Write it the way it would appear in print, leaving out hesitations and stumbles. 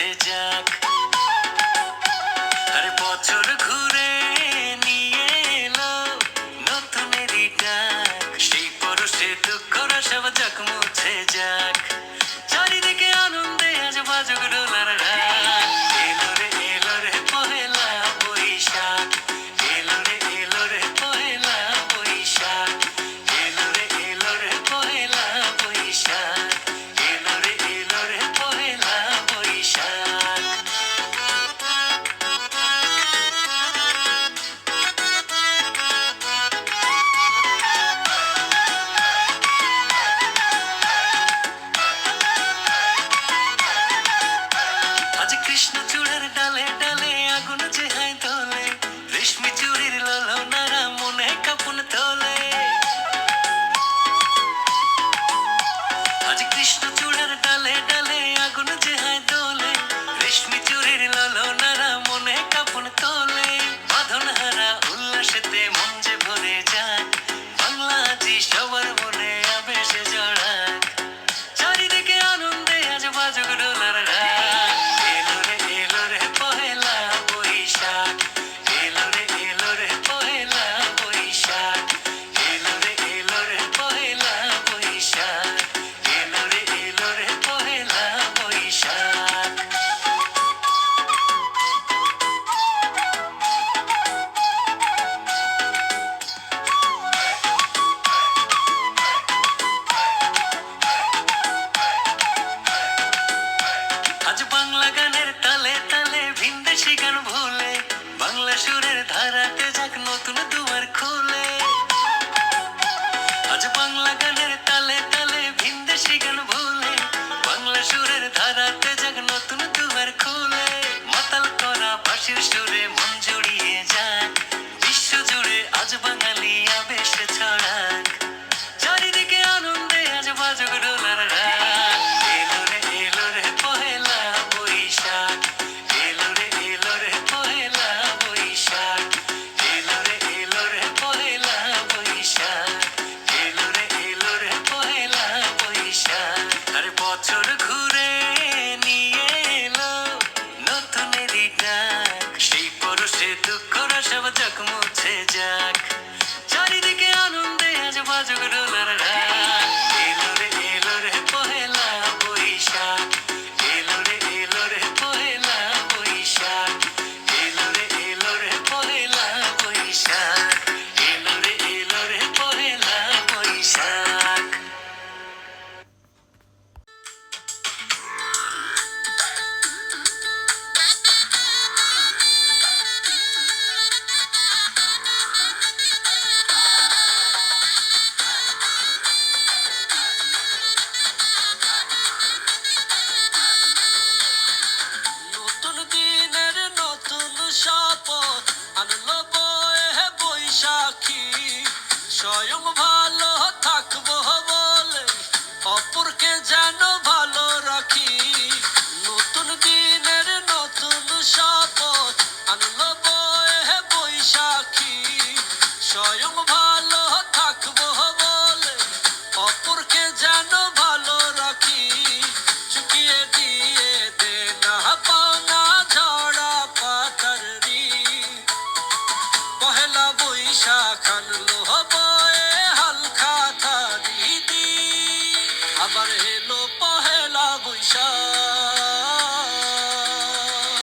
মুছে যাক। আরে বছর ঘুরে নিয়ে এলো নতুনেরই ডাক, সেই পরশে দুঃখরা সব যাক মুছে যাক। চারিদিকে আনন্দে আজ বাজুক ডোলার ঢাক। এলো রে পহেলা বৈশাখ, এলো রে পহেলা বৈশাখ, এলো রে পহেলা বৈশাখ, এলো রে পহেলা বৈশাখ। আজ কৃষ্ণচূড়ার ডালে ডালে আগুন যে হাই তোলে, রেশমি চুড়ির ললনারা মনে কাঁপন তোলে। আজ কৃষ্ণচূড়ার ডালে ডালে আগুন যে হাই তোলে, রেশমি চুড়ির ললনারা মনে কাঁপন তোলে। বাঁধনহারা উল্লাসেতে মন যে ভরে যাক, বাংলা আজি সবার মনে আবেশে জড়াক। চারিদিকে আনন্দে আজ বাজুক ডোলার ঢাক। এলো রে পহেলা বৈশাখ, এলো রে পহেলা বৈশাখ, এলো রে পহেলা বৈশাখ, এলো রে পহেলা বৈশাখ। আজ বাংলা গানের তালে তালে ভিনদেশি গান ভুলে, বাংলা সুরের ধারাতে যাক নতুন দুয়ার খুলে। আজ বাংলা গানের তালে তালে ভিনদেশি গান ভুলে, বাংলা সুরের ধারাতে যাক নতুন দুয়ার খুলে। মাতাল করা বাঁশির সুরে মন জড়িয়ে যাক, বিশ্ব জুড়ে আজ বাঙালি আবেশে ছড়াক। চারিদিকে আনন্দে আজ বাজুক ডোলার ঢাক। এলো রে পহেলা বৈশাখ, এলো রে পহেলা বৈশাখ, এলো রে পহেলা বৈশাখ, এলো রে পহেলা বৈশাখ। আরে বছর ঘুরে নিয়ে এলো নতুনেরই ডাক, সেই পরশে দুঃখরা সব যাক মুছে যাক। চারিদিকে আনন্দে আজ বাজুক ডোলার ঢাক। এলো রে পহেলা বৈশাখ, এলো রে পহেলা বৈশাখ, এলো রে পহেলা বৈশাখ, এলো রে পহেলা বৈশাখ। নতুন দিনের নতুন শপথ আনলো বয়ে বৈশাখী, স্বয়ং